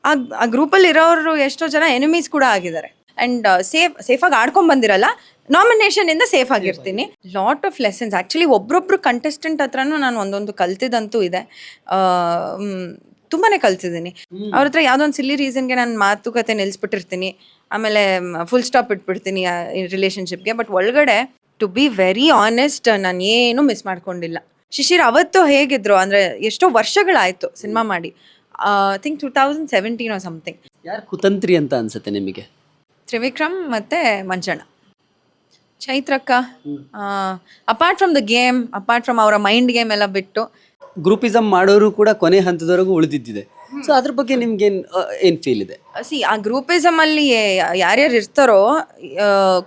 ಆ ಆ ಗ್ರೂಪಲ್ಲಿ ಇರೋರು ಎಷ್ಟೋ ಜನ ಎನಿಮೀಸ್ ಕೂಡ ಆಗಿದ್ದಾರೆ. ಆ್ಯಂಡ್ ಸೇಫಾಗಿ ಆಡ್ಕೊಂಡ್ ಬಂದಿರಲ್ಲ, ನಾಮಿನೇಷನ್ ಇಂದ ಸೇಫ್ ಆಗಿರ್ತೀನಿ. ಲಾಟ್ ಆಫ್ ಲೆಸನ್ಸ್ ಆ್ಯಕ್ಚುಲಿ ಒಬ್ರೊಬ್ರು ಕಂಟೆಸ್ಟೆಂಟ್ ಹತ್ರನೂ ನಾನು ಒಂದೊಂದು ಕಲ್ತಿದ್ದಂತೂ ಇದೆ. ತುಂಬಾನೇ ಕಲ್ತಿದ್ದೀನಿ. ಅವ್ರ ಹತ್ರ ಯಾವುದೋ ಒಂದು ಸಿಲ್ಲಿ ರೀಸನ್ಗೆ ನಾನು ಮಾತುಕತೆ ನಿಲ್ಲಿಸ್ಬಿಟ್ಟಿರ್ತೀನಿ, ಆಮೇಲೆ ಫುಲ್ ಸ್ಟಾಪ್ ಇಟ್ಬಿಡ್ತೀನಿ ರಿಲೇಷನ್ಶಿಪ್ಗೆ. ಬಟ್ ಒಳಗಡೆ ಟು ಬಿ ವೆರಿ ಆನೆಸ್ಟ್ ನಾನು ಏನು ಮಿಸ್ ಮಾಡ್ಕೊಂಡಿಲ್ಲ. ಶಿಶಿರ್ ಅವತ್ತು ಹೇಗಿದ್ರು ಅಂದರೆ ಎಷ್ಟೋ ವರ್ಷಗಳಾಯಿತು ಸಿನಿಮಾ ಮಾಡಿ, ಥಿಂಕ್ 2017 ಸಮಥಿಂಗ್. ಯಾರು ಕುತಂತ್ರಿ ಅಂತ ಅನ್ಸುತ್ತೆ ನಿಮಗೆ? ತ್ರಿವಿಕ್ರಮ್ ಮತ್ತು ಮಂಚಣ್ಣ. ಚೈತ್ರಕ್ಕ apart from the game, apart from ಅವರ ಮೈಂಡ್ ಗೇಮ್ ಎಲ್ಲ ಬಿಟ್ಟು ಗ್ರೂಪಿಸಮ್ ಮಾಡೋರು ಕೂಡ ಕೊನೆ ಹಂತದವರೆಗೂ ಉಳಿದಿದ್ದಿದೆ. ಸೊ ಅದ್ರ ಬಗ್ಗೆ ನಿಮ್ಗೆ ಏನು ಫೀಲ್ ಇದೆ? ಆ ಗ್ರೂಪಿಸಮ್ ಅಲ್ಲಿ ಯಾರ್ಯಾರು ಇರ್ತಾರೋ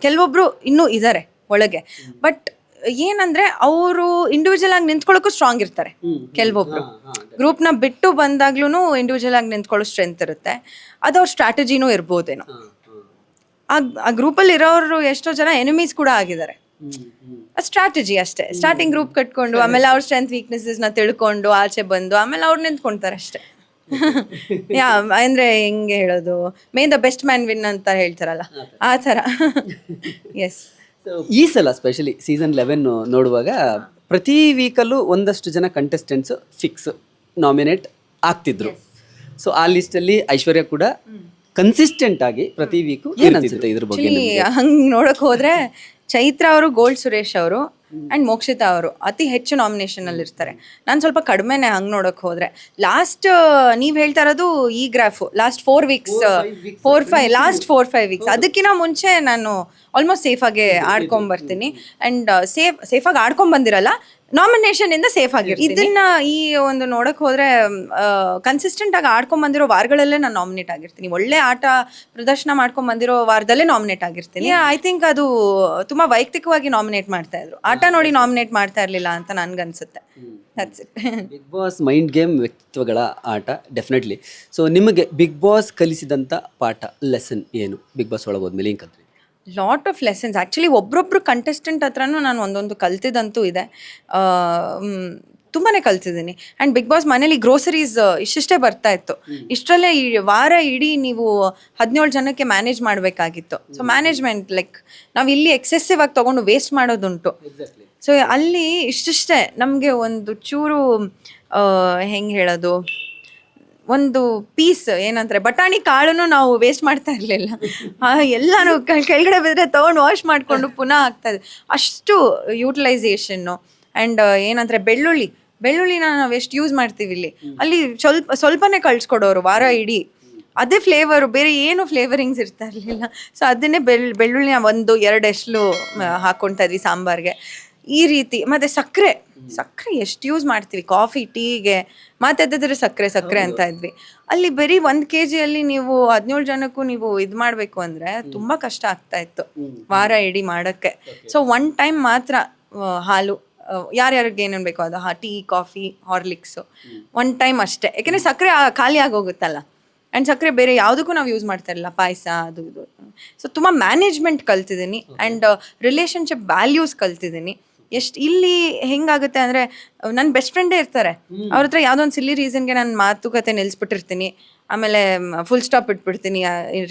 ಕೆಲವೊಬ್ರು ಇನ್ನೂ ಇದ್ದಾರೆ ಒಳಗೆ. ಬಟ್ ಏನಂದ್ರೆ ಅವರು ಇಂಡಿವಿಜುವಲ್ ಆಗಿ ನಿಂತ್ಕೊಳ್ಳೋಕ್ಕೂ ಸ್ಟ್ರಾಂಗ್ ಇರ್ತಾರೆ. ಕೆಲವೊಬ್ರು ಗ್ರೂಪ್ನ ಬಿಟ್ಟು ಬಂದಾಗ್ಲೂ ಇಂಡಿವಿಜುವಲ್ ಆಗಿ ನಿಂತ್ಕೊಳ್ಳೋ ಸ್ಟ್ರೆಂತ್ ಇರುತ್ತೆ. ಅದು ಅವ್ರ ಸ್ಟ್ರಾಟಜಿನೂ ಇರ್ಬೋದೇನೋ. ಆ ಗ್ರೂಪಲ್ಲಿ ಇರೋರು ಎಷ್ಟೋ ಜನ ಎನಿಮೀಸ್ ಕೂಡ ಆಗಿದ್ದಾರೆ. ಸ್ಟ್ರಾಟಜಿ ಅಷ್ಟೇ. ಸ್ಟಾರ್ಟಿಂಗ್ ಗ್ರೂಪ್ ಕಟ್ಕೊಂಡು ಆಮೇಲೆ ಅವ್ರ ಸ್ಟ್ರೆಂತ್ ವೀಕ್ನೆಸಸ್ನ ತಿಳ್ಕೊಂಡು ಆಚೆ ಬಂದು ಆಮೇಲೆ ಅವ್ರು ನಿಂತ್ಕೊಳ್ತಾರೆ ಅಷ್ಟೇ. ಯಾ ಅಂದರೆ ಹೆಂಗೆ ಹೇಳೋದು, may the best man win ಅಂತ ಹೇಳ್ತಾರಲ್ಲ, ಆ ಥರ. ಎಸ್. ಈ ಸಲ ಸ್ಪೆಷಲಿ ಸೀಸನ್ 11 ನೋಡುವಾಗ ಪ್ರತಿ ವೀಕಲ್ಲೂ ಒಂದಷ್ಟು ಜನ ಕಂಟೆಸ್ಟೆಂಟ್ಸ್ ಫಿಕ್ಸ್ ನಾಮಿನೇಟ್ ಆಗ್ತಿದ್ರು. ಸೊ ಆ ಲಿಸ್ಟಲ್ಲಿ ಐಶ್ವರ್ಯ ಕೂಡ ಕನ್ಸಿಸ್ಟೆಂಟ್ ಆಗಿ ಪ್ರತಿ ವೀಕು ಏನನ್ಸುತ್ತೆ ಇದ್ರ ಬಗ್ಗೆ? ಹಂಗೆ ನೋಡಕ್ ಹೋದ್ರೆ ಚೈತ್ರ ಅವರು, ಗೋಲ್ಡ್ ಸುರೇಶ್ ಅವರು ಆ್ಯಂಡ್ ಮೋಕ್ಷಿತಾ ಅವರು ಅತಿ ಹೆಚ್ಚು ನಾಮಿನೇಷನಲ್ಲಿ ಇರ್ತಾರೆ. ನಾನು ಸ್ವಲ್ಪ ಕಡಿಮೆನೆ ಹಂಗೆ ನೋಡೋಕೆ ಹೋದರೆ. ಲಾಸ್ಟ್ ನೀವು ಹೇಳ್ತಾ ಇರೋದು ಈ ಗ್ರಾಫು ಲಾಸ್ಟ್ 4 ವೀಕ್ಸ್, 4-5 ವೀಕ್ಸ್. ಅದಕ್ಕಿಂತ ಮುಂಚೆ ನಾನು ಆಲ್ಮೋಸ್ಟ್ ಸೇಫಾಗಿ ಆಡ್ಕೊಂಬರ್ತೀನಿ. ಆ್ಯಂಡ್ ಸೇಫಾಗಿ ಆಡ್ಕೊಂಬಂದಿರಲ್ಲ, ನಾಮಿನೇಷನ್ ಇಂದ ಸೇಫ್ ಆಗಿರ್ತೀನಿ. ಇದನ್ನ ಈ ಒಂದು ನೋಡಕ್ ಹೋದ್ರೆ ಕನ್ಸಿಸ್ಟೆಂಟ್ ಆಗಿ ಆಡ್ಕೊಂಡ್ ಬಂದಿರೋ ವಾರಗಳಲ್ಲೇ ನಾನು ನಾಮಿನೇಟ್ ಆಗಿರ್ತೀನಿ. ಒಳ್ಳೆ ಆಟ ಪ್ರದರ್ಶನ ಮಾಡ್ಕೊಂಡ್ ಬಂದಿರೋ ವಾರದಲ್ಲೇ ನಾಮಿನೇಟ್ ಆಗಿರ್ತೀನಿ. ಐ ಥಿಂಕ್ ಅದು ತುಂಬಾ ವೈಯಕ್ತಿಕವಾಗಿ ನಾಮಿನೇಟ್ ಮಾಡ್ತಾ ಇದ್ರು, ಆಟ ನೋಡಿ ನಾಮಿನೇಟ್ ಮಾಡ್ತಾ ಇರ್ಲಿಲ್ಲ ಅಂತ ನನ್ಗನ್ಸುತ್ತೆ. That's it. Bigg Boss mind game, ವ್ಯಕ್ತಿತ್ವಗಳ ಆಟ ಡೆಫಿನೆಟ್ಲಿ. ಸೊ ನಿಮಗೆ ಬಿಗ್ ಬಾಸ್ ಕಲಿಸಿದಂಥ ಪಾಠ, ಲೆಸನ್ ಏನು ಬಿಗ್ ಬಾಸ್ ಒಳಗೆ ಹೋದ್ಮೇಲೆ ಏನು ಕಲ್ತ್ರಿ? ಲಾಟ್ ಆಫ್ ಲೆಸನ್ಸ್ ಆ್ಯಕ್ಚುಲಿ ಒಬ್ರೊಬ್ರು ಕಂಟೆಸ್ಟೆಂಟ್ ಹತ್ರನೂ ನಾನು ಒಂದೊಂದು ಕಲ್ತಿದ್ದಂತೂ ಇದೆ. ತುಂಬಾ ಕಲ್ತಿದ್ದೀನಿ. ಆ್ಯಂಡ್ ಬಿಗ್ ಬಾಸ್ ಮನೇಲಿ ಗ್ರೋಸರೀಸ್ ಇಷ್ಟಿಷ್ಟೇ ಬರ್ತಾ ಇತ್ತು. ಇಷ್ಟರಲ್ಲೇ ವಾರ ಇಡೀ ನೀವು 17 ಜನಕ್ಕೆ ಮ್ಯಾನೇಜ್ ಮಾಡಬೇಕಾಗಿತ್ತು. ಸೊ ಮ್ಯಾನೇಜ್ಮೆಂಟ್ ಲೈಕ್ ನಾವು ಇಲ್ಲಿ ಎಕ್ಸೆಸಿವ್ ಆಗಿ ತೊಗೊಂಡು ವೇಸ್ಟ್ ಮಾಡೋದುಂಟು. ಸೊ ಅಲ್ಲಿ ಇಷ್ಟಿಷ್ಟೇ ನಮಗೆ ಒಂದು ಚೂರು ಹೆಂಗೆ ಹೇಳೋದು, ಒಂದು ಪೀಸ್ ಏನಂತಾರೆ ಬಟಾಣಿ ಕಾಳನ್ನು ನಾವು ವೇಸ್ಟ್ ಮಾಡ್ತಾ ಇರಲಿಲ್ಲ. ಎಲ್ಲನೂ ಕೆಳಗಡೆ ಬಿದ್ದರೆ ತೊಗೊಂಡು ವಾಶ್ ಮಾಡಿಕೊಂಡು ಪುನಃ ಆಗ್ತಾಯಿದೆ, ಅಷ್ಟು ಯೂಟಿಲೈಸೇಷನ್ನು. ಆ್ಯಂಡ್ ಏನಂದರೆ ಬೆಳ್ಳುಳ್ಳಿನ ನಾವು ಎಷ್ಟು ಯೂಸ್ ಮಾಡ್ತೀವಿ ಇಲ್ಲಿ, ಅಲ್ಲಿ ಸ್ವಲ್ಪನೇ ಕಳಿಸ್ಕೊಡೋರು ವಾರ ಇಡೀ. ಅದೇ ಫ್ಲೇವರು, ಬೇರೆ ಏನು ಫ್ಲೇವರಿಂಗ್ಸ್ ಇರ್ತಾ ಇರಲಿಲ್ಲ. ಸೊ ಅದನ್ನೇ ಬೆಳ್ಳುಳ್ಳಿನ 1-2 ಎಸ್ಲು ಹಾಕ್ಕೊಳ್ತಾ ಇದ್ವಿ ಸಾಂಬಾರ್ಗೆ. ಈ ರೀತಿ. ಮತ್ತು ಸಕ್ಕರೆ ಎಷ್ಟು ಯೂಸ್ ಮಾಡ್ತೀವಿ ಕಾಫಿ ಟೀಗೆ, ಮಾತಾಡಿದ್ರೆ ಸಕ್ಕರೆ ಅಂತ ಇದ್ವಿ. ಅಲ್ಲಿ ಬರೀ 1 kgಯಲ್ಲಿ ನೀವು 17 ಜನಕ್ಕೂ ನೀವು ಇದು ಮಾಡಬೇಕು ಅಂದರೆ ತುಂಬ ಕಷ್ಟ ಆಗ್ತಾ ಇತ್ತು ವಾರ ಇಡೀ ಮಾಡೋಕ್ಕೆ. ಸೊ 1 ಟೈಮ್ ಮಾತ್ರ ಹಾಲು, ಯಾರ್ಯಾರಿಗೆ ಏನೇನು ಬೇಕೋ ಅದು ಟೀ, ಕಾಫಿ, ಹಾರ್ಲಿಕ್ಸು 1 ಟೈಮ್ ಅಷ್ಟೇ. ಯಾಕೆಂದರೆ ಸಕ್ಕರೆ ಖಾಲಿ ಆಗೋಗುತ್ತಲ್ಲ. ಆ್ಯಂಡ್ ಸಕ್ಕರೆ ಬೇರೆ ಯಾವುದಕ್ಕೂ ನಾವು ಯೂಸ್ ಮಾಡ್ತಾ ಇರಲಿಲ್ಲ, ಪಾಯಸ ಅದು ಇದು. ಸೊ ತುಂಬ ಮ್ಯಾನೇಜ್ಮೆಂಟ್ ಕಲ್ತಿದ್ದೀನಿ. ಆ್ಯಂಡ್ ರಿಲೇಷನ್ಶಿಪ್ ವ್ಯಾಲ್ಯೂಸ್ ಕಲ್ತಿದ್ದೀನಿ. ಎಷ್ಟು ಇಲ್ಲಿ ಹೆಂಗಾಗುತ್ತೆ ಅಂದರೆ ನನ್ನ ಬೆಸ್ಟ್ ಫ್ರೆಂಡೇ ಇರ್ತಾರೆ, ಅವ್ರ ಹತ್ರ ಯಾವುದೋ ಒಂದು ಸಿಲ್ಲಿ ರೀಸನ್ಗೆ ನಾನು ಮಾತುಕತೆ ನಿಲ್ಲಿಸ್ಬಿಟ್ಟಿರ್ತೀನಿ, ಆಮೇಲೆ ಫುಲ್ ಸ್ಟಾಪ್ ಇಟ್ಬಿಡ್ತೀನಿ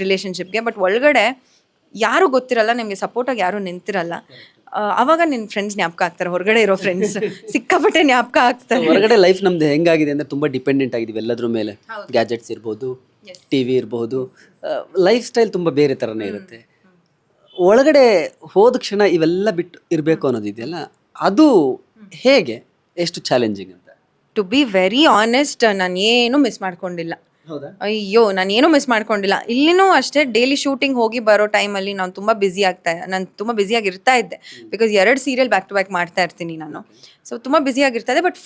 ರಿಲೇಷನ್ಶಿಪ್ಗೆ. ಬಟ್ ಒಳಗಡೆ ಯಾರೂ ಗೊತ್ತಿರಲ್ಲ, ನಿಮಗೆ ಸಪೋರ್ಟಾಗಿ ಯಾರೂ ನಿಂತಿರಲ್ಲ. ಅವಾಗ ನಿನ್ನ ಫ್ರೆಂಡ್ಸ್ ಜ್ಞಾಪಕ ಆಗ್ತಾರೆ, ಹೊರಗಡೆ ಇರೋ ಫ್ರೆಂಡ್ಸ್ ಸಿಕ್ಕಾಪಟ್ಟೆ ಜ್ಞಾಪಕ ಆಗ್ತಾರೆ. ಹೊರಗಡೆ ಲೈಫ್ ನಮ್ದು ಹೆಂಗಾಗಿದೆ ಅಂದರೆ ತುಂಬ ಡಿಪೆಂಡೆಂಟ್ ಆಗಿದ್ದೀವಿ ಎಲ್ಲದ್ರ ಮೇಲೆ. ಗ್ಯಾಜೆಟ್ಸ್ ಇರ್ಬೋದು, TV ಇರ್ಬೋದು, ಲೈಫ್ ಸ್ಟೈಲ್ ತುಂಬ ಬೇರೆ ಥರನೇ ಇರುತ್ತೆ. ಒಳಗಡೆ ಹೋದ ಕ್ಷಣ ಇವೆಲ್ಲ ಬಿಟ್ಟು ಇರಬೇಕು ಅನ್ನೋದಿದೆಯಲ್ಲ, ಅದು ಹೇಗೆ, ಎಷ್ಟು ಚಾಲೆಂಜಿಂಗ್ ಅಂತ? ಟು ಬಿ ವೆರಿ ಆನೆಸ್ಟ್ ನಾನು ಏನು ಮಿಸ್ ಮಾಡ್ಕೊಂಡಿಲ್ಲ. ಅಯ್ಯೋ, ನಾನು ಏನೂ ಮಿಸ್ ಮಾಡ್ಕೊಂಡಿಲ್ಲ. ಇಲ್ಲಿನೂ ಅಷ್ಟೇ, ಡೈಲಿ ಶೂಟಿಂಗ್ ಹೋಗಿ ಬರೋ ಟೈಮಲ್ಲಿ ನಾನು ತುಂಬ ತುಂಬ ಬ್ಯುಸಿಯಾಗಿರ್ತಾ ಇದ್ದೆ. Because 2 serial back to back ಮಾಡ್ತಾ ಇರ್ತೀನಿ ನಾನು. ಸೊ ತುಂಬ ಬ್ಯುಸಿಯಾಗಿರ್ತಾ ಇದೆ. ಬಟ್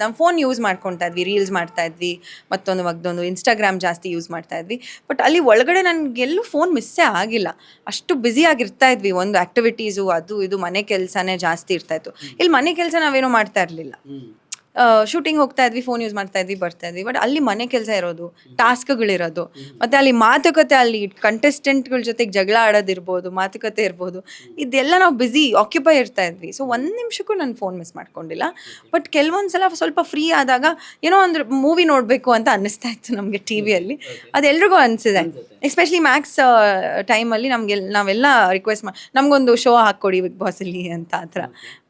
ನಾವು ಫೋನ್ ಯೂಸ್ ಮಾಡ್ಕೊತಾ ಇದ್ವಿ, ರೀಲ್ಸ್ ಮಾಡ್ತಾ ಇದ್ವಿ, ಮತ್ತೊಂದು ಇನ್ಸ್ಟಾಗ್ರಾಮ್ ಜಾಸ್ತಿ ಯೂಸ್ ಮಾಡ್ತಾ ಇದ್ವಿ. ಬಟ್ ಅಲ್ಲಿ ಒಳಗಡೆ ನನಗೆಲ್ಲೂ ಫೋನ್ ಮಿಸ್ಸೇ ಆಗಿಲ್ಲ. ಅಷ್ಟು ಬ್ಯುಸಿಯಾಗಿರ್ತಾ ಇದ್ವಿ. ಒಂದು ಆ್ಯಕ್ಟಿವಿಟೀಸು ಅದು ಇದು ಮನೆ ಕೆಲಸನೇ ಜಾಸ್ತಿ ಇರ್ತಾಯಿತ್ತು. ಇಲ್ಲಿ ಮನೆ ಕೆಲಸ ನಾವೇನೂ ಮಾಡ್ತಾ ಇರಲಿಲ್ಲ. ಶೂಟಿಂಗ್ ಹೋಗ್ತಾ ಇದ್ವಿ, ಫೋನ್ ಯೂಸ್ ಮಾಡ್ತಾ ಇದ್ವಿ, ಬರ್ತಾ ಇದ್ವಿ. ಬಟ್ ಅಲ್ಲಿ ಮನೆ ಕೆಲಸ ಇರೋದು, ಟಾಸ್ಕ್ಗಳಿರೋದು, ಮತ್ತು ಅಲ್ಲಿ ಮಾತುಕತೆ, ಅಲ್ಲಿ ಕಂಟೆಸ್ಟೆಂಟ್ಗಳ ಜೊತೆಗೆ ಜಗಳ ಆಡೋದಿರ್ಬೋದು, ಮಾತುಕತೆ ಇರ್ಬೋದು, ಇದೆಲ್ಲ ನಾವು ಬ್ಯುಸಿ ಆಕ್ಯುಪೈ ಇರ್ತಾ ಇದ್ವಿ. ಸೊ ಒಂದು ನಿಮಿಷಕ್ಕೂ ನಾನು ಫೋನ್ ಮಿಸ್ ಮಾಡ್ಕೊಂಡಿಲ್ಲ. ಬಟ್ ಕೆಲವೊಂದು ಸಲ ಸ್ವಲ್ಪ ಫ್ರೀ ಆದಾಗ ಏನೋ ಒಂದು ಮೂವಿ ನೋಡಬೇಕು ಅಂತ ಅನ್ನಿಸ್ತಾ ಇತ್ತು ನಮಗೆ ಟಿ ವಿಯಲ್ಲಿ. ಅದೆಲ್ರಿಗೂ ಅನಿಸಿದೆ. ಎಸ್ಪೆಷಲಿ ಮ್ಯಾಕ್ಸ್ ಟೈಮಲ್ಲಿ ನಾವೆಲ್ಲ ರಿಕ್ವೆಸ್ಟ್ ನಮಗೊಂದು ಶೋ ಹಾಕ್ಕೊಡಿ ಬಿಗ್ ಬಾಸಲ್ಲಿ ಅಂತ ಆ ಥರ.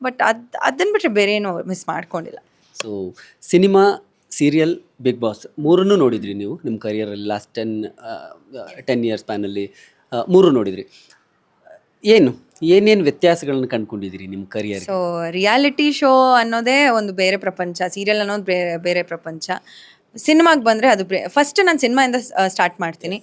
ಬಟ್ ಅದನ್ನು ಬಿಟ್ಟರೆ ಬೇರೆ ಏನೂ ಮಿಸ್ ಮಾಡ್ಕೊಂಡಿಲ್ಲ. So cinema, serial, Bigg Boss ಮೂರನ್ನೂ ನೋಡಿದ್ರಿ ನೀವು ನಿಮ್ಮ ಕರಿಯರಲ್ಲಿ ಲಾಸ್ಟ್ 10 ಇಯರ್ಸ್ ಸ್ಪ್ಯಾನಲ್ಲಿ ಮೂರು ನೋಡಿದ್ರಿ. ಏನೇನು ವ್ಯತ್ಯಾಸಗಳನ್ನು ಕಂಡುಕೊಂಡಿದ್ದೀರಿ ನಿಮ್ಮ ಕರಿಯರ್? ಸೊ ರಿಯಾಲಿಟಿ ಶೋ ಅನ್ನೋದೇ ಒಂದು ಬೇರೆ ಪ್ರಪಂಚ, ಸೀರಿಯಲ್ ಅನ್ನೋದು ಬೇರೆ ಪ್ರಪಂಚ. ಸಿನಿಮಾಗೆ ಬಂದರೆ ಅದು ಫಸ್ಟ್ ನಾನು ಸಿನಿಮಾಯಿಂದ ಸ್ಟಾರ್ಟ್ ಮಾಡ್ತೀನಿ.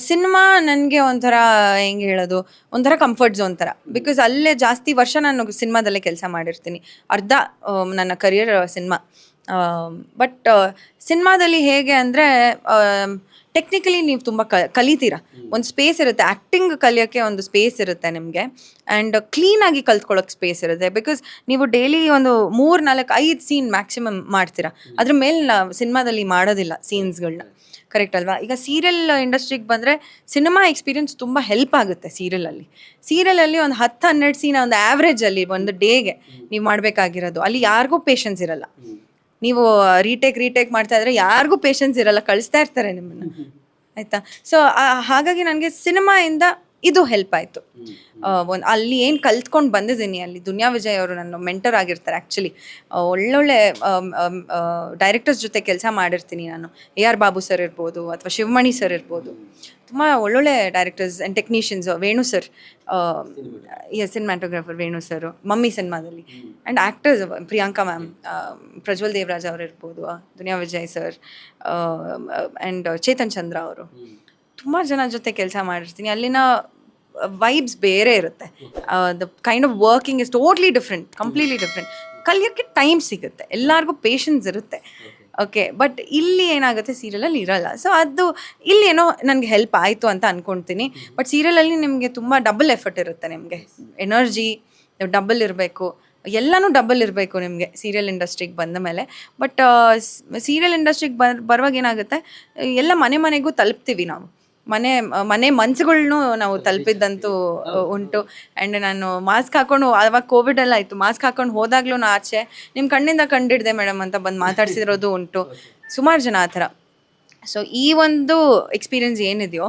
ಸಿನಿಮಾ ನನಗೆ ಒಂಥರ ಹೆಂಗೆ ಹೇಳೋದು, ಒಂಥರ ಕಂಫರ್ಟ್ ಝೋನ್ ಥರ. ಬಿಕಾಸ್ ಅಲ್ಲೇ ಜಾಸ್ತಿ ವರ್ಷ ನಾನು ಸಿನಿಮಾದಲ್ಲೇ ಕೆಲಸ ಮಾಡಿರ್ತೀನಿ, ಅರ್ಧ ನನ್ನ ಕರಿಯರ್ ಸಿನಿಮಾ. ಬಟ್ ಸಿನಿಮಾದಲ್ಲಿ ಹೇಗೆ ಅಂದರೆ ಟೆಕ್ನಿಕಲಿ ನೀವು ತುಂಬ ಕಲಿತೀರಾ. ಒಂದು ಸ್ಪೇಸ್ ಇರುತ್ತೆ, ಆ್ಯಕ್ಟಿಂಗ್ ಕಲಿಯೋಕ್ಕೆ ಒಂದು ಸ್ಪೇಸ್ ಇರುತ್ತೆ ನಿಮಗೆ. ಆ್ಯಂಡ್ ಕ್ಲೀನಾಗಿ ಕಲ್ತ್ಕೊಳ್ಳೋಕೆ ಸ್ಪೇಸ್ ಇರುತ್ತೆ. ಬಿಕಾಸ್ ನೀವು ಡೈಲಿ ಒಂದು 3-4-5 ಸೀನ್ ಮ್ಯಾಕ್ಸಿಮಮ್ ಮಾಡ್ತೀರಾ. ಅದ್ರ ಮೇಲೆ ಸಿನಿಮಾದಲ್ಲಿ ಮಾಡೋದಿಲ್ಲ ಸೀನ್ಸ್ಗಳನ್ನ. ಕರೆಕ್ಟ್ ಅಲ್ವಾ? ಈಗ ಸೀರಿಯಲ್ ಇಂಡಸ್ಟ್ರಿಗೆ ಬಂದರೆ ಸಿನಿಮಾ ಎಕ್ಸ್ಪೀರಿಯನ್ಸ್ ತುಂಬ ಹೆಲ್ಪ್ ಆಗುತ್ತೆ ಸೀರಿಯಲಲ್ಲಿ ಒಂದು 10-12 ಸೀನ್ ಒಂದು ಆ್ಯಾವ್ರೇಜಲ್ಲಿ ಒಂದು ಡೇಗೆ ನೀವು ಮಾಡಬೇಕಾಗಿರೋದು. ಅಲ್ಲಿ ಯಾರಿಗೂ ಪೇಷನ್ಸ್ ಇರಲ್ಲ. ನೀವು ರೀಟೇಕ್ ಮಾಡ್ತಾ ಇದ್ರೆ ಯಾರಿಗೂ ಪೇಷನ್ಸ್ ಇರಲ್ಲ, ಕಳಿಸ್ತಾ ಇರ್ತಾರೆ ನಿಮ್ಮನ್ನು, ಆಯಿತಾ? ಸೊ ಹಾಗಾಗಿ ನನಗೆ ಸಿನಿಮಾಯಿಂದ ಇದು ಹೆಲ್ಪ್ ಆಯಿತು. ಅಲ್ಲಿ ಏನು ಕಲ್ತ್ಕೊಂಡು ಬಂದಿದ್ದೀನಿ, ಅಲ್ಲಿ ದುನಿಯಾ ವಿಜಯ್ ಅವರು ನನ್ನ ಮೆಂಟರ್ ಆಗಿರ್ತಾರೆ. ಆ್ಯಕ್ಚುಲಿ ಒಳ್ಳೊಳ್ಳೆ ಡೈರೆಕ್ಟರ್ಸ್ ಜೊತೆ ಕೆಲಸ ಮಾಡಿರ್ತೀನಿ ನಾನು. AR ಬಾಬು ಸರ್ ಇರ್ಬೋದು, ಅಥವಾ ಶಿವಮಣಿ ಸರ್ ಇರ್ಬೋದು, ತುಂಬ ಒಳ್ಳೊಳ್ಳೆ directors and technicians. Venu sir, cinematographer Venu sir Mummy ಸಿನಿಮಾದಲ್ಲಿ. And actors Priyanka ma'am, Prajwal Devaraj ಅವರು ಇರ್ಬೋದು, ದುನಿಯಾ ವಿಜಯ್ ಸರ್, ಆ್ಯಂಡ್ ಚೇತನ್ ಚಂದ್ರ ಅವರು, ತುಂಬ ಜನ ಜೊತೆ ಕೆಲಸ ಮಾಡಿರ್ತೀನಿ. ಅಲ್ಲಿನ ವೈಬ್ಸ್ ಬೇರೆ ಇರುತ್ತೆ. The kind of working is totally different, completely different. ಕಲಿಯೋಕ್ಕೆ ಟೈಮ್ ಸಿಗುತ್ತೆ, ಎಲ್ಲರಿಗೂ ಪೇಷನ್ಸ್ ಇರುತ್ತೆ. ಓಕೆ, ಬಟ್ ಇಲ್ಲಿ ಏನಾಗುತ್ತೆ, ಸೀರಿಯಲಲ್ಲಿ ಇರಲ್ಲ. ಸೊ ಅದು ಇಲ್ಲಿ ಏನೋ ನನಗೆ ಹೆಲ್ಪ್ ಆಯಿತು ಅಂತ ಅಂದ್ಕೊಳ್ತೀನಿ. ಬಟ್ ಸೀರಿಯಲಲ್ಲಿ ನಿಮಗೆ ತುಂಬ ಡಬಲ್ ಎಫರ್ಟ್ ಇರುತ್ತೆ. ನಿಮಗೆ ಎನರ್ಜಿ ಡಬಲ್ ಇರಬೇಕು, ಎಲ್ಲನೂ ಡಬಲ್ ಇರಬೇಕು ನಿಮಗೆ ಸೀರಿಯಲ್ ಇಂಡಸ್ಟ್ರಿಗೆ ಬಂದ ಮೇಲೆ. ಬಟ್ ಸೀರಿಯಲ್ ಇಂಡಸ್ಟ್ರಿಗೆ ಬರುವಾಗ ಏನಾಗುತ್ತೆ, ಎಲ್ಲ ಮನೆಗೂ ತಲುಪ್ತೀವಿ ನಾವು. ಮನೆ ಮನ್ಸುಗಳ್ನೂ ನಾವು ತಲುಪಿದ್ದಂತೂ ಉಂಟು. ಆ್ಯಂಡ್ ನಾನು ಮಾಸ್ಕ್ ಹಾಕೊಂಡು, ಆವಾಗ ಕೋವಿಡ್ ಎಲ್ಲ ಆಯಿತು, ಮಾಸ್ಕ್ ಹಾಕೊಂಡು ಹೋದಾಗ್ಲೂ ಆಚೆ ನಿಮ್ಮ ಕಣ್ಣಿಂದ ಕಂಡಿಡ್ದೆ ಮೇಡಮ್ ಅಂತ ಬಂದು ಮಾತಾಡ್ಸಿರೋದು ಉಂಟು ಸುಮಾರು ಜನ ಆ ಥರ. ಸೊ ಈ ಒಂದು ಎಕ್ಸ್ಪೀರಿಯನ್ಸ್ ಏನಿದೆಯೋ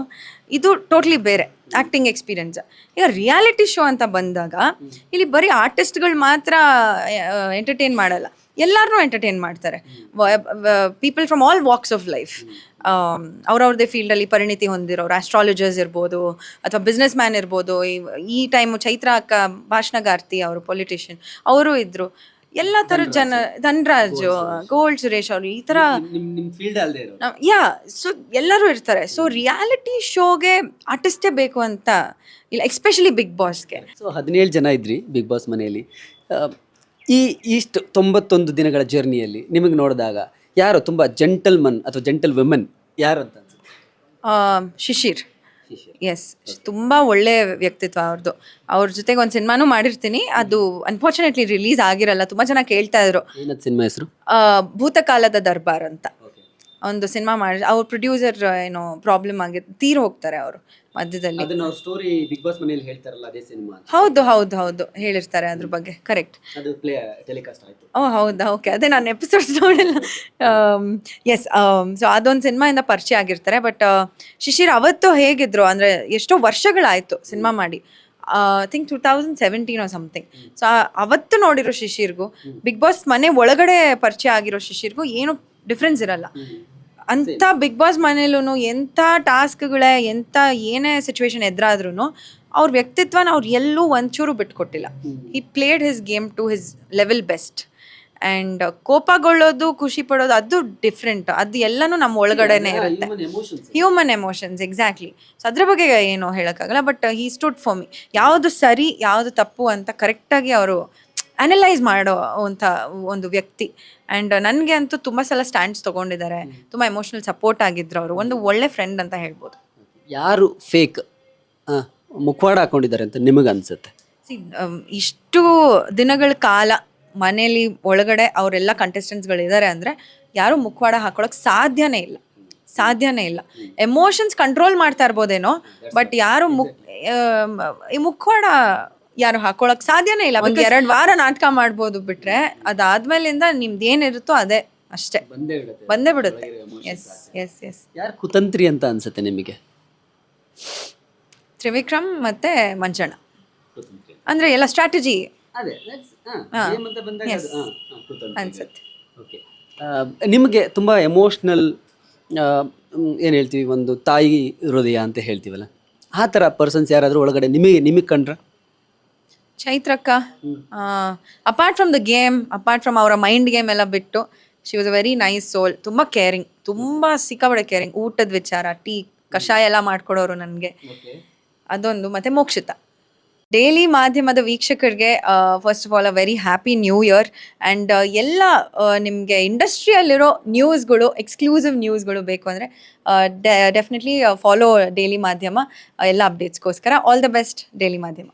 ಇದು ಟೋಟ್ಲಿ ಬೇರೆ ಆ್ಯಕ್ಟಿಂಗ್ ಎಕ್ಸ್ಪೀರಿಯನ್ಸ್. ಈಗ ರಿಯಾಲಿಟಿ ಶೋ ಅಂತ ಬಂದಾಗ ಇಲ್ಲಿ ಬರೀ ಆರ್ಟಿಸ್ಟ್ಗಳು ಮಾತ್ರ ಎಂಟರ್ಟೈನ್ ಮಾಡಲ್ಲ, ಎಲ್ಲರನ್ನೂ ಎಂಟರ್ಟೈನ್ ಮಾಡ್ತಾರೆ. People from all walks of life, ಅವ್ರವ್ರದ್ದೇ ಫೀಲ್ಡಲ್ಲಿ ಪರಿಣಿತಿ ಹೊಂದಿರೋರು, ಆಸ್ಟ್ರಾಲಜರ್ಸ್ ಇರ್ಬೋದು, ಅಥವಾ ಬಿಸ್ನೆಸ್ ಮ್ಯಾನ್ ಇರ್ಬೋದು. ಈ ಟೈಮು ಚೈತ್ರ ಅಕ್ಕ ಭಾಷಣಗಾರ್ತಿ, ಅವರು ಪೊಲಿಟಿಷಿಯನ್, ಅವರು ಇದ್ದರು. ಎಲ್ಲ ಥರದ ಜನ, ಧನ್ರಾಜು, ಗೋಲ್ಡ್ ಸುರೇಶ್ ಅವರು, ಈ ಥರ ಯಾ. ಸೊ ಎಲ್ಲರೂ ಇರ್ತಾರೆ. ಸೊ ರಿಯಾಲಿಟಿ ಶೋಗೆ ಆರ್ಟಿಸ್ಟೇ ಬೇಕು ಅಂತ ಇಲ್ಲ, ಎಸ್ಪೆಷಲಿ ಬಿಗ್ ಬಾಸ್ಗೆ. ಸೊ 17 ಜನ ಇದ್ರಿ ಬಿಗ್ ಬಾಸ್ ಮನೆಯಲ್ಲಿ. ಇಷ್ಟು 91 ದಿನಗಳ ಜರ್ನಿಯಲ್ಲಿ ನಿಮಗೆ ನೋಡಿದಾಗ ಯಾರು ತುಂಬ ಜೆಂಟಲ್ಮನ್ ಅಥವಾ ಜೆಂಟಲ್ ವುಮೆನ್ ಯಾರು ಅಂತ ಅನ್ಸುತ್ತೆ? ಶಿಶಿರ್. ಎಸ್, ತುಂಬ ಒಳ್ಳೆ ವ್ಯಕ್ತಿತ್ವ ಅವ್ರದ್ದು. ಅವ್ರ ಜೊತೆಗೆ ಒಂದು ಸಿನಿಮಾನೂ ಮಾಡಿರ್ತೀನಿ, ಅದು ಅನ್ಫಾರ್ಚುನೇಟ್ಲಿ ರಿಲೀಸ್ ಆಗಿರಲ್ಲ. ತುಂಬ ಜನ ಕೇಳ್ತಾ ಇದ್ರು. ಏನದು ಸಿನಿಮಾ ಹೆಸರು? ಭೂತಕಾಲದ ದರ್ಬಾರ್ ಅಂತ ಒಂದು ಸಿನಿಮಾ ಮಾಡಿ, ಅವ್ರ ಪ್ರೊಡ್ಯೂಸರ್ ಏನೋ ಪ್ರಾಬ್ಲಮ್ ಆಗಿ ತೀರ್ ಹೋಗ್ತಾರೆ ಅವರು ಮಧ್ಯದಲ್ಲಿ. ಅದನ್ನ ಅವ್ರ ಸ್ಟೋರಿ ಬಿಗ್ ಬಾಸ್ ಮನೆಯಲ್ಲಿ ಹೇಳ್ತಾರಲ್ಲ, ಅದೇ ಸಿನಿಮಾ? ಹೌದು ಹೇಳಿರ್ತಾರೆ ಅದ್ರ ಬಗ್ಗೆ. ಕರೆಕ್ಟ್, ಅದು ಟೆಲಿಕಾಸ್ಟ್ ಆಯ್ತು. ಹೌದಾ? ಓಕೆ, ಅದೇ ನಾನು ಎಪಿಸೋಡ್ಸ್ ನೋಡಿಲ್ಲ. ಎಸ್, ಸೊ ಅದೊಂದು ಸಿನಿಮಾಯಿಂದ ಪರಿಚಯ ಆಗಿರ್ತಾರೆ. ಬಟ್ ಶಿಶಿರ್ ಅವತ್ತು ಹೇಗಿದ್ರು ಅಂದರೆ, ಎಷ್ಟೋ ವರ್ಷಗಳಾಯಿತು ಸಿನಿಮಾ ಮಾಡಿ, ಥಿಂಕ್ 2017 ಸಮಥಿಂಗ್. ಸೊ ಅವತ್ತು ನೋಡಿರೋ ಶಿಶಿರ್ಗೂ ಬಿಗ್ ಬಾಸ್ ಮನೆ ಒಳಗಡೆ ಪರಿಚಯ ಆಗಿರೋ ಶಿಶಿರ್ಗೂ ಏನು ಡಿಫ್ರೆನ್ಸ್ ಇರಲ್ಲ. ಅಂಥ ಬಿಗ್ ಬಾಸ್ ಮನೇಲೂ ಎಂಥ ಟಾಸ್ಕ್ಗಳೇ, ಎಂಥ ಏನೇ ಸಿಚುವೇಶನ್ ಎದುರಾದ್ರೂ ಅವ್ರ ವ್ಯಕ್ತಿತ್ವನ ಅವ್ರು ಎಲ್ಲೂ ಒಂಚೂರು ಬಿಟ್ಕೊಟ್ಟಿಲ್ಲ. He played his game to his level best. And ಕೋಪಗೊಳ್ಳೋದು, ಖುಷಿ ಪಡೋದು, ಅದು ಡಿಫ್ರೆಂಟ್. ಅದು ಎಲ್ಲನೂ ನಮ್ಮ ಒಳಗಡೆನೇ ಇರುತ್ತೆ, ಹ್ಯೂಮನ್ ಎಮೋಷನ್ಸ್. ಎಕ್ಸಾಕ್ಟ್ಲಿ. ಸೊ ಅದ್ರ ಬಗ್ಗೆ ಏನೋ ಹೇಳೋಕ್ಕಾಗಲ್ಲ. But he stood for me. ಯಾವುದು ಸರಿ, ಯಾವುದು ತಪ್ಪು ಅಂತ ಕರೆಕ್ಟಾಗಿ ಅವರು ಅನಲೈಸ್ ಮಾಡೋ ಅಂತ ಒಂದು ವ್ಯಕ್ತಿ. ಆ್ಯಂಡ್ ನನಗೆ ಅಂತೂ ತುಂಬ ಸಲ ಸ್ಟ್ಯಾಂಡ್ಸ್ ತೊಗೊಂಡಿದ್ದಾರೆ, ತುಂಬ ಎಮೋಷ್ನಲ್ ಸಪೋರ್ಟ್ ಆಗಿದ್ರು. ಅವರು ಒಂದು ಒಳ್ಳೆ ಫ್ರೆಂಡ್ ಅಂತ ಹೇಳ್ಬೋದು. ಯಾರು ಫೇಕ್ ಮುಖವಾಡ ಹಾಕೊಂಡಿದ್ದಾರೆ ಅಂತ ನಿಮಗೆ ಅನ್ಸುತ್ತೆ? ಇಷ್ಟು ದಿನಗಳ ಕಾಲ ಮನೇಲಿ ಒಳಗಡೆ ಅವರೆಲ್ಲ ಕಂಟೆಸ್ಟೆಂಟ್ಸ್ಗಳಿದ್ದಾರೆ ಅಂದರೆ ಯಾರು ಮುಖವಾಡ ಹಾಕೊಳಕ್ಕೆ ಸಾಧ್ಯನೇ ಇಲ್ಲ. ಎಮೋಷನ್ಸ್ ಕಂಟ್ರೋಲ್ ಮಾಡ್ತಾ ಇರ್ಬೋದೇನೋ, ಬಟ್ ಯಾರು ಈ ಮುಖವಾಡ ಯಾರು ಹಾಕೊಳಕ್ ಸಾಧ್ಯನೇ ಇಲ್ಲ. ಒಂದು 2 ವಾರ ನಾಟಕ ಮಾಡ್ಬೋದು ಬಿಟ್ರೆ ಅದಾದ್ಮೇಲಿಂದ ನಿಮ್ದು ಏನಿರುತ್ತೋ ಅದೇ ಅಷ್ಟೇ ಬಂದೇ ಬಿಡುತ್ತೆ. ಎಸ್ ಯಾರು ಕುತಂತ್ರಿ ಅಂತ ಅನ್ಸುತ್ತೆ ನಿಮಗೆ? ತ್ರಿವಿಕ್ರಮ್ ಮತ್ತೆ ಮಂಜಣ್ಣ. ಅಂದ್ರೆ ಎಲ್ಲ ಸ್ಟ್ರಾಟಜಿ ಅನ್ಸುತ್ತೆ. ಓಕೆ, ನಿಮಗೆ ತುಂಬ ಎಮೋಷ್ನಲ್ ಏನು ಹೇಳ್ತೀವಿ, ಒಂದು ತಾಯಿ ಹೃದಯ ಅಂತ ಹೇಳ್ತೀವಲ್ಲ, ಆ ಥರ ಪರ್ಸನ್ಸ್ ಯಾರಾದರೂ ಒಳಗಡೆ ನಿಮಗೆ ಕಂಡ್ರ? ಚೈತ್ರಕ್ಕ, apart from the game, apart from ಅವರ ಮೈಂಡ್ ಗೇಮ್ ಎಲ್ಲ ಬಿಟ್ಟು, she was a very nice soul. ತುಂಬ ಕೇರಿಂಗ್, ತುಂಬ ಸಿಕ್ಕಾಬಡೆ ಕೇರಿಂಗ್. ಊಟದ ವಿಚಾರ, ಟೀ, ಕಷಾಯ ಎಲ್ಲ ಮಾಡ್ಕೊಡೋರು ನನಗೆ, ಅದೊಂದು. ಮತ್ತು ಮೋಕ್ಷಿತ. ಡೈಲಿ ಮಾಧ್ಯಮದ ವೀಕ್ಷಕರಿಗೆ first of all a very happy new year. And ಎಲ್ಲ ನಿಮಗೆ ಇಂಡಸ್ಟ್ರಿಯಲ್ಲಿರೋ ನ್ಯೂಸ್ಗಳು, ಎಕ್ಸ್ಕ್ಲೂಸಿವ್ ನ್ಯೂಸ್ಗಳು ಬೇಕು ಅಂದರೆ ಡೆಫಿನೆಟ್ಲಿ ಫಾಲೋ ಡೈಲಿ ಮಾಧ್ಯಮ ಎಲ್ಲ ಅಪ್ಡೇಟ್ಸ್ಗೋಸ್ಕರ. ಆಲ್ ದ ಬೆಸ್ಟ್ ಡೈಲಿ ಮಾಧ್ಯಮ.